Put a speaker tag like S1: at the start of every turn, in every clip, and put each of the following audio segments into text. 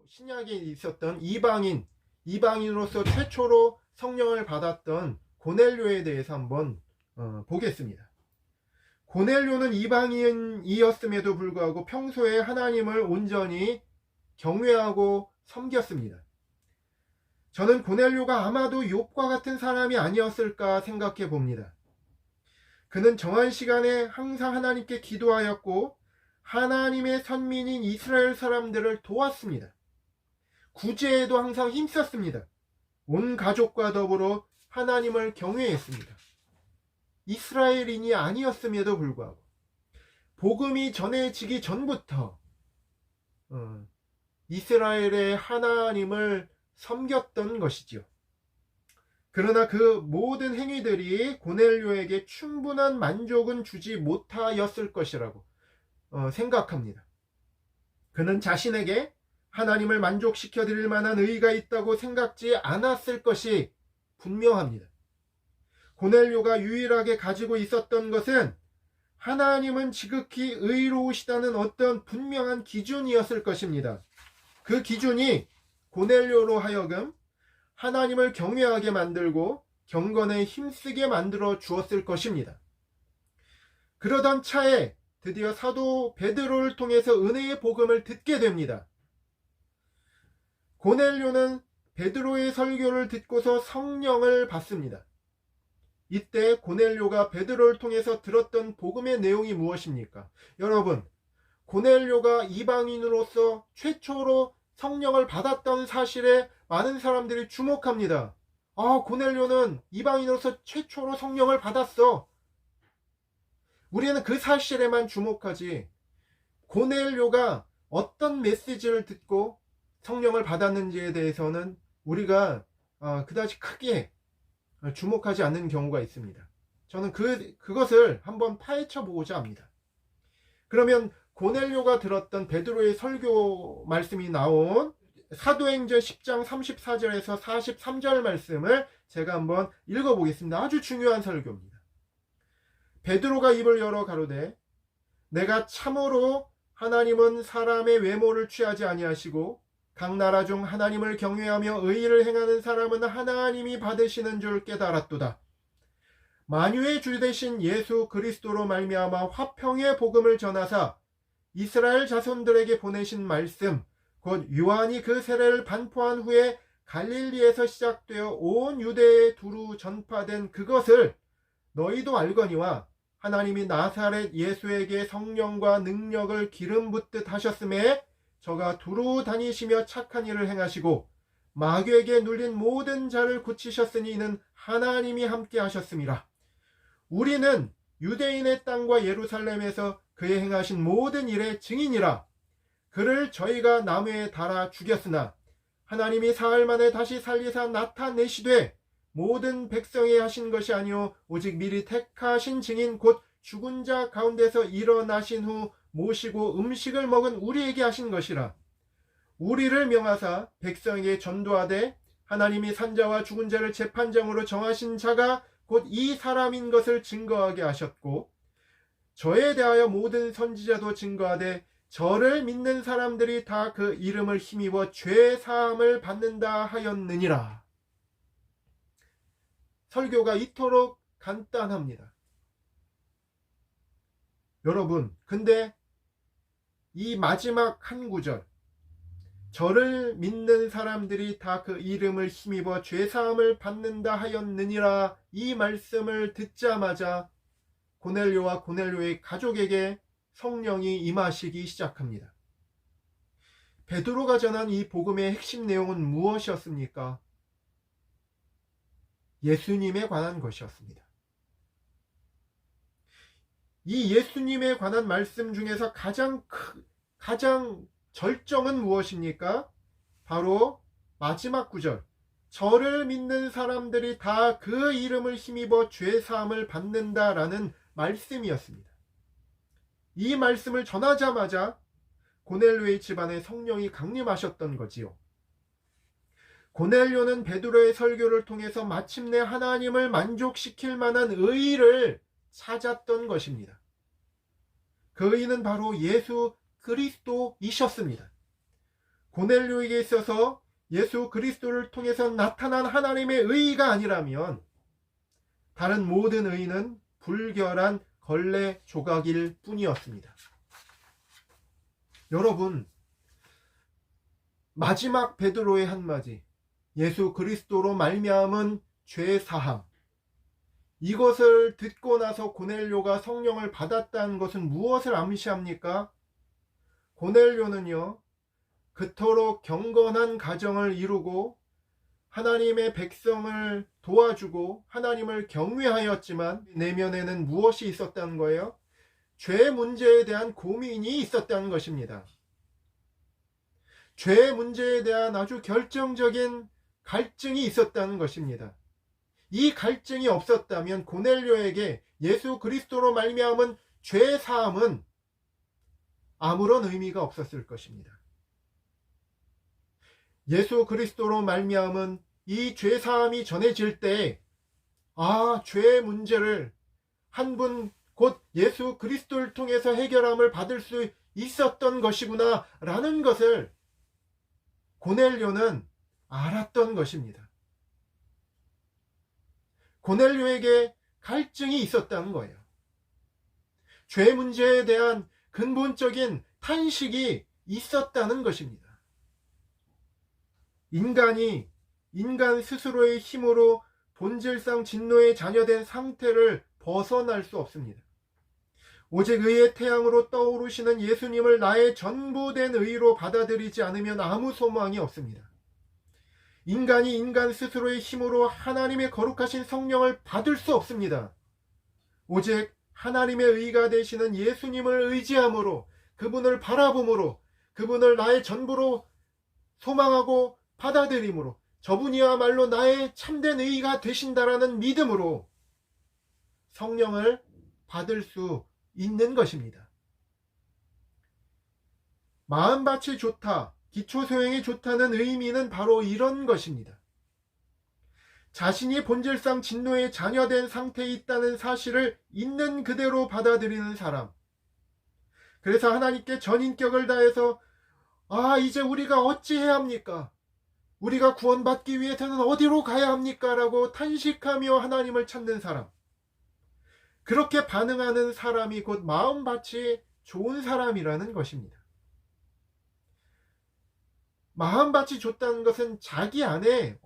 S1: 신약에 있었던 이방인으로서 최초로 성령을 받았던 고넬료에 대해서 한번 보겠습니다. 고넬료는 이방인이었음에도 불구하고 평소에 하나님을 온전히 경외하고 섬겼습니다. 저는 고넬료가 아마도 욥과 같은 사람이 아니었을까 생각해 봅니다. 그는 정한 시간에 항상 하나님께 기도하였고 하나님의 선민인 이스라엘 사람들을 도왔습니다. 구제에도 항상 힘썼습니다. 온 가족과 더불어 하나님을 경외했습니다. 이스라엘인이 아니었음에도 불구하고 복음이 전해지기 전부터 이스라엘의 하나님을 섬겼던 것이지요. 그러나 그 모든 행위들이 고넬료에게 충분한 만족은 주지 못하였을 것이라고 생각합니다. 그는 자신에게 하나님을 만족시켜 드릴 만한 의의가 있다고 생각지 않았을 것이 분명합니다. 고넬료가 유일하게 가지고 있었던 것은 하나님은 지극히 의로우시다는 어떤 분명한 기준이었을 것입니다. 그 기준이 고넬료로 하여금 하나님을 경외하게 만들고 경건에 힘쓰게 만들어 주었을 것입니다. 그러던 차에 드디어 사도 베드로를 통해서 은혜의 복음을 듣게 됩니다. 고넬료는 베드로의 설교를 듣고서 성령을 받습니다. 이때 고넬료가 베드로를 통해서 들었던 복음의 내용이 무엇입니까? 여러분, 고넬료가 이방인으로서 최초로 성령을 받았던 사실에 많은 사람들이 주목합니다. 고넬료는 이방인으로서 최초로 성령을 받았어. 우리는 그 사실에만 주목하지 고넬료가 어떤 메시지를 듣고 성령을 받았는지에 대해서는 우리가 그다지 크게 주목하지 않는 경우가 있습니다. 저는 그것을 한번 파헤쳐 보고자 합니다. 그러면 고넬료가 들었던 베드로의 설교 말씀이 나온 사도행전 10장 34절에서 43절 말씀을 제가 한번 읽어보겠습니다. 아주 중요한 설교입니다. 베드로가 입을 열어 가로되 내가 참으로 하나님은 사람의 외모를 취하지 아니하시고 각 나라 중 하나님을 경외하며 의의를 행하는 사람은 하나님이 받으시는 줄 깨달았도다. 만유의 주 되신 예수 그리스도로 말미암아 화평의 복음을 전하사 이스라엘 자손들에게 보내신 말씀 곧 요한이 그 세례를 반포한 후에 갈릴리에서 시작되어 온 유대에 두루 전파된 그것을 너희도 알거니와 하나님이 나사렛 예수에게 성령과 능력을 기름 붓듯 하셨음에 저가 두루 다니시며 착한 일을 행하시고 마귀에게 눌린 모든 자를 고치셨으니 이는 하나님이 함께 하셨음이라. 우리는 유대인의 땅과 예루살렘에서 그의 행하신 모든 일의 증인이라. 그를 저희가 나무에 달아 죽였으나 하나님이 사흘 만에 다시 살리사 나타내시되 모든 백성이 하신 것이 아니오 오직 미리 택하신 증인 곧 죽은 자 가운데서 일어나신 후 모시고 음식을 먹은 우리에게 하신 것이라. 우리를 명하사 백성에게 전도하되 하나님이 산자와 죽은 자를 재판장으로 정하신 자가 곧 이 사람인 것을 증거하게 하셨고 저에 대하여 모든 선지자도 증거하되 저를 믿는 사람들이 다 그 이름을 힘입어 죄 사함을 받는다 하였느니라. 설교가 이토록 간단합니다. 여러분, 근데 이 마지막 한 구절, 저를 믿는 사람들이 다 그 이름을 힘입어 죄사함을 받는다 하였느니라, 이 말씀을 듣자마자 고넬료와 고넬료의 가족에게 성령이 임하시기 시작합니다. 베드로가 전한 이 복음의 핵심 내용은 무엇이었습니까? 예수님에 관한 것이었습니다. 이 예수님에 관한 말씀 중에서 가장 절정은 무엇입니까? 바로 마지막 구절, 저를 믿는 사람들이 다 그 이름을 힘입어 죄사함을 받는다라는 말씀이었습니다. 이 말씀을 전하자마자 고넬료의 집안에 성령이 강림하셨던 거지요. 고넬료는 베드로의 설교를 통해서 마침내 하나님을 만족시킬 만한 의의를 찾았던 것입니다. 그 의의는 바로 예수 그리스도이셨습니다. 고넬료에게 있어서 예수 그리스도를 통해서 나타난 하나님의 의의가 아니라면 다른 모든 의의는 불결한 걸레 조각일 뿐이었습니다. 여러분, 마지막 베드로의 한마디, 예수 그리스도로 말미암은 죄 사함, 이것을 듣고 나서 고넬료가 성령을 받았다는 것은 무엇을 암시합니까? 고넬료는요, 그토록 경건한 가정을 이루고 하나님의 백성을 도와주고 하나님을 경외하였지만 내면에는 무엇이 있었다는 거예요? 죄 문제에 대한 고민이 있었다는 것입니다. 죄 문제에 대한 아주 결정적인 갈증이 있었다는 것입니다. 이 갈증이 없었다면 고넬료에게 예수 그리스도로 말미암은 죄 사함은 아무런 의미가 없었을 것입니다. 예수 그리스도로 말미암은 이 죄 사함이 전해질 때, 죄의 문제를 한 분 곧 예수 그리스도를 통해서 해결함을 받을 수 있었던 것이구나 라는 것을 고넬료는 알았던 것입니다. 고넬료에게 갈증이 있었다는 거예요. 죄 문제에 대한 근본적인 탄식이 있었다는 것입니다. 인간이 인간 스스로의 힘으로 본질상 진노의 자녀된 상태를 벗어날 수 없습니다. 오직 의의 태양으로 떠오르시는 예수님을 나의 전부된 의로 받아들이지 않으면 아무 소망이 없습니다. 인간이 인간 스스로의 힘으로 하나님의 거룩하신 성령을 받을 수 없습니다. 오직 하나님의 의가 되시는 예수님을 의지함으로, 그분을 바라봄으로, 그분을 나의 전부로 소망하고 받아들임으로, 저분이야말로 나의 참된 의가 되신다라는 믿음으로 성령을 받을 수 있는 것입니다. 마음밭이 좋다, 기초소양이 좋다는 의미는 바로 이런 것입니다. 자신이 본질상 진노의 자녀된 상태에 있다는 사실을 있는 그대로 받아들이는 사람. 그래서 하나님께 전인격을 다해서 이제 우리가 어찌해야 합니까? 우리가 구원받기 위해서는 어디로 가야 합니까? 라고 탄식하며 하나님을 찾는 사람. 그렇게 반응하는 사람이 곧 마음밭이 좋은 사람이라는 것입니다. 마음밭이 좋다는 것은 자기 안에서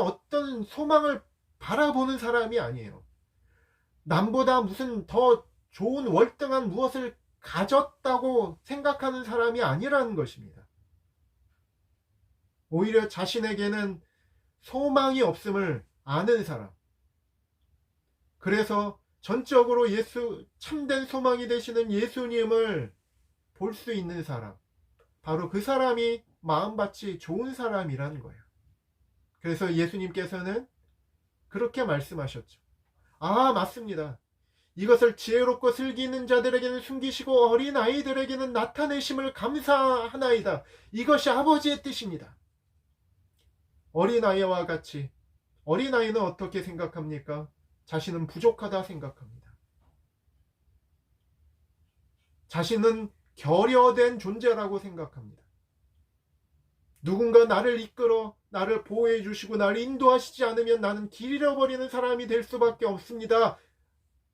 S1: 어떤 소망을 바라보는 사람이 아니에요. 남보다 무슨 더 좋은 월등한 무엇을 가졌다고 생각하는 사람이 아니라는 것입니다. 오히려 자신에게는 소망이 없음을 아는 사람. 그래서 전적으로 참된 소망이 되시는 예수님을 볼 수 있는 사람. 바로 그 사람이 마음밭이 좋은 사람이라는 거예요. 그래서 예수님께서는 그렇게 말씀하셨죠. 맞습니다. 이것을 지혜롭고 슬기 있는 자들에게는 숨기시고 어린아이들에게는 나타내심을 감사하나이다. 이것이 아버지의 뜻입니다. 어린아이와 같이, 어린아이는 어떻게 생각합니까? 자신은 부족하다 생각합니다. 자신은 결여된 존재라고 생각합니다. 누군가 나를 이끌어 나를 보호해 주시고 나를 인도하시지 않으면 나는 길 잃어버리는 사람이 될 수밖에 없습니다.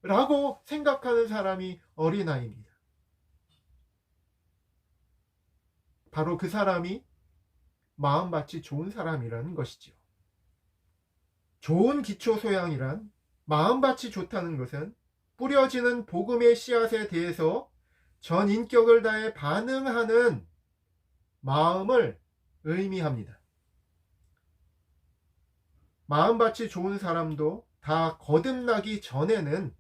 S1: 라고 생각하는 사람이 어린아이입니다. 바로 그 사람이 마음밭이 좋은 사람이라는 것이지요. 좋은 기초 소양이란, 마음밭이 좋다는 것은 뿌려지는 복음의 씨앗에 대해서 전 인격을 다해 반응하는 마음을 의미합니다. 마음밭이 좋은 사람도 다 거듭나기 전에는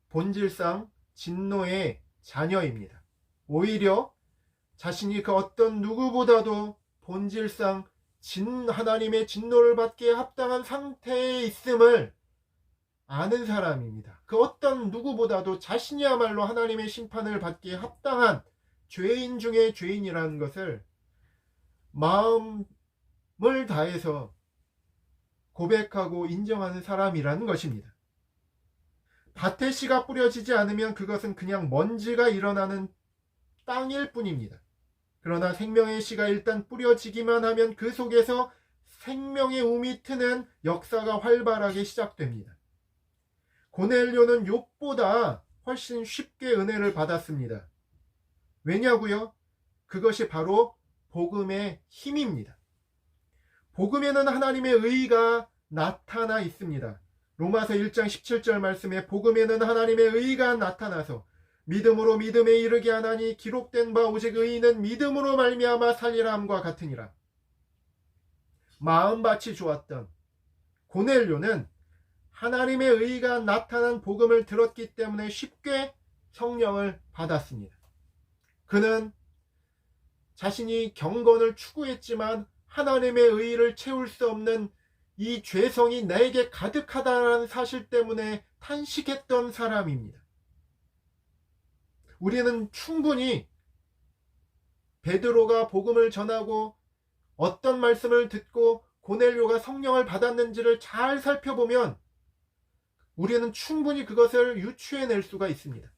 S1: 본질상 진노의 자녀입니다. 오히려 자신이 그 어떤 누구보다도 본질상 하나님의 진노를 받기에 합당한 상태에 있음을 아는 사람입니다. 그 어떤 누구보다도 자신이야말로 하나님의 심판을 받기에 합당한 죄인 중에 죄인이라는 것을 마음을 다해서 고백하고 인정하는 사람이라는 것입니다. 밭에 씨가 뿌려지지 않으면 그것은 그냥 먼지가 일어나는 땅일 뿐입니다. 그러나 생명의 씨가 일단 뿌려지기만 하면 그 속에서 생명의 움이 트는 역사가 활발하게 시작됩니다. 고넬료는 욥보다 훨씬 쉽게 은혜를 받았습니다. 왜냐고요? 그것이 바로 복음의 힘입니다. 복음에는 하나님의 의가 나타나 있습니다. 로마서 1장 17절 말씀에 복음에는 하나님의 의가 나타나서 믿음으로 믿음에 이르게 하나니 기록된 바 오직 의인은 믿음으로 말미암아 살리라 함과 같으니라. 마음밭이 좋았던 고넬료는 하나님의 의가 나타난 복음을 들었기 때문에 쉽게 성령을 받았습니다. 그는 자신이 경건을 추구했지만 하나님의 의를 채울 수 없는 이 죄성이 나에게 가득하다는 사실 때문에 탄식했던 사람입니다. 우리는 충분히 베드로가 복음을 전하고 어떤 말씀을 듣고 고넬료가 성령을 받았는지를 잘 살펴보면 우리는 충분히 그것을 유추해낼 수가 있습니다.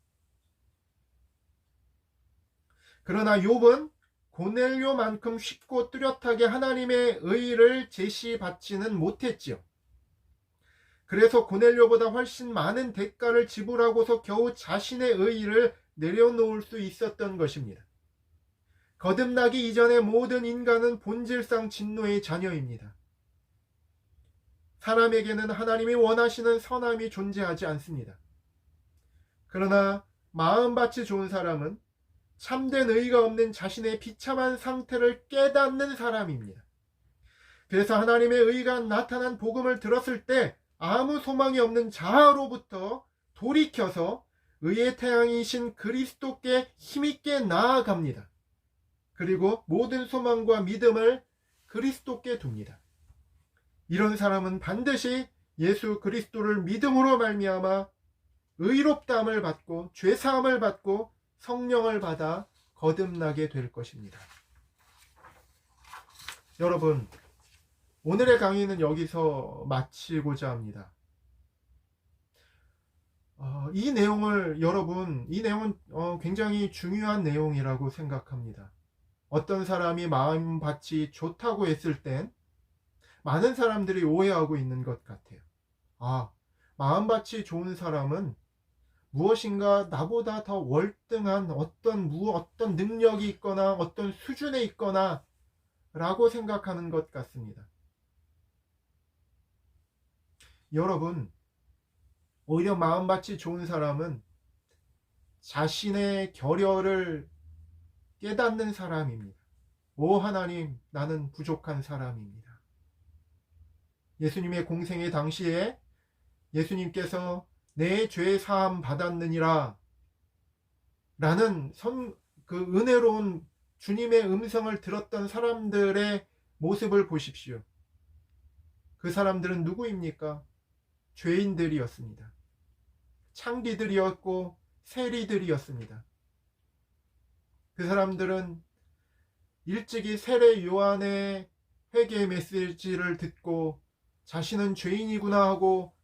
S1: 그러나 욥은 고넬료만큼 쉽고 뚜렷하게 하나님의 의를 제시받지는 못했지요. 그래서 고넬료보다 훨씬 많은 대가를 지불하고서 겨우 자신의 의를 내려놓을 수 있었던 것입니다. 거듭나기 이전의 모든 인간은 본질상 진노의 자녀입니다. 사람에게는 하나님이 원하시는 선함이 존재하지 않습니다. 그러나 마음밭이 좋은 사람은 참된 의가 없는 자신의 비참한 상태를 깨닫는 사람입니다. 그래서 하나님의 의가 나타난 복음을 들었을 때 아무 소망이 없는 자아로부터 돌이켜서 의의 태양이신 그리스도께 힘있게 나아갑니다. 그리고 모든 소망과 믿음을 그리스도께 둡니다. 이런 사람은 반드시 예수 그리스도를 믿음으로 말미암아 의롭다함을 받고 죄사함을 받고 성령을 받아 거듭나게 될 것입니다. 여러분, 오늘의 강의는 여기서 마치고자 합니다. 이 내용은 굉장히 중요한 내용이라고 생각합니다. 어떤 사람이 마음밭이 좋다고 했을 땐 많은 사람들이 오해하고 있는 것 같아요. 마음밭이 좋은 사람은 무엇인가 나보다 더 월등한 어떤 능력이 있거나 어떤 수준에 있거나 라고 생각하는 것 같습니다. 여러분, 오히려 마음밭이 좋은 사람은 자신의 결여를 깨닫는 사람입니다. 오 하나님, 나는 부족한 사람입니다. 예수님의 공생의 당시에 예수님께서 내 죄 사함 받았느니라 라는 그 은혜로운 주님의 음성을 들었던 사람들의 모습을 보십시오. 그 사람들은 누구입니까? 죄인들이었습니다. 창기들이었고 세리들이었습니다. 그 사람들은 일찍이 세례 요한의 회개 메시지를 듣고 자신은 죄인이구나 하고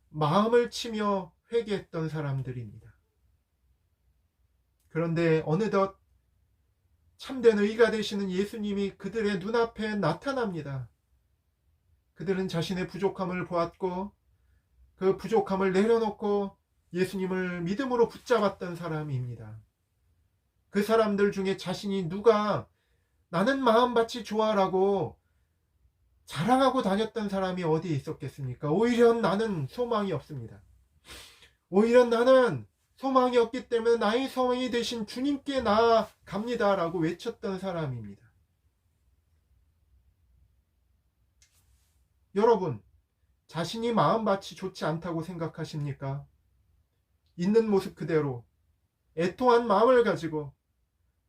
S1: 마음을 치며 회개했던 사람들입니다. 그런데 어느덧 참된 의가 되시는 예수님이 그들의 눈앞에 나타납니다. 그들은 자신의 부족함을 보았고 그 부족함을 내려놓고 예수님을 믿음으로 붙잡았던 사람입니다. 그 사람들 중에 자신이 누가 나는 마음밭이 좋아라고 자랑하고 다녔던 사람이 어디에 있었겠습니까? 오히려 나는 소망이 없습니다. 오히려 나는 소망이 없기 때문에 나의 소망이 되신 주님께 나아갑니다 라고 외쳤던 사람입니다. 여러분, 자신이 마음밭이 좋지 않다고 생각하십니까? 있는 모습 그대로 애통한 마음을 가지고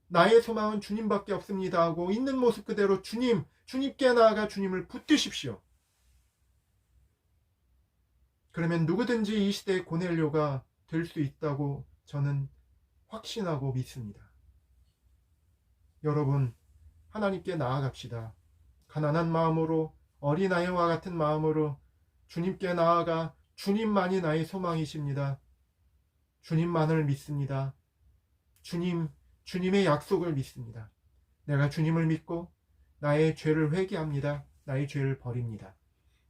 S1: 나의 소망은 주님밖에 없습니다 하고 있는 모습 그대로 주님께 나아가 주님을 붙드십시오. 그러면 누구든지 이 시대의 고넬료가 될 수 있다고 저는 확신하고 믿습니다. 여러분, 하나님께 나아갑시다. 가난한 마음으로, 어린아이와 같은 마음으로 주님께 나아가 주님만이 나의 소망이십니다. 주님만을 믿습니다. 주님의 약속을 믿습니다. 내가 주님을 믿고 나의 죄를 회개합니다. 나의 죄를 버립니다.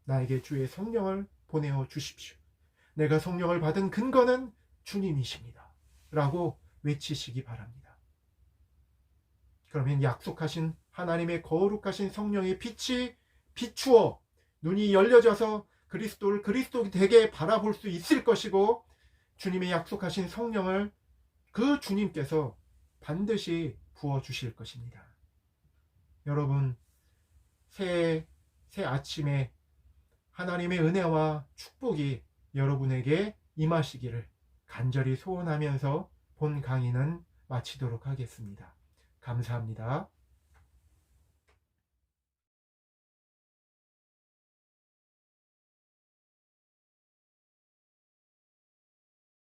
S1: 나에게 주의 성령을 보내어 주십시오. 내가 성령을 받은 근거는 주님이십니다. 라고 외치시기 바랍니다. 그러면 약속하신 하나님의 거룩하신 성령의 빛이 비추어 눈이 열려져서 그리스도를 그리스도 되게 바라볼 수 있을 것이고, 주님의 약속하신 성령을 그 주님께서 반드시 부어주실 것입니다. 여러분, 새 아침에 하나님의 은혜와 축복이 여러분에게 임하시기를 간절히 소원하면서 본 강의는 마치도록 하겠습니다. 감사합니다.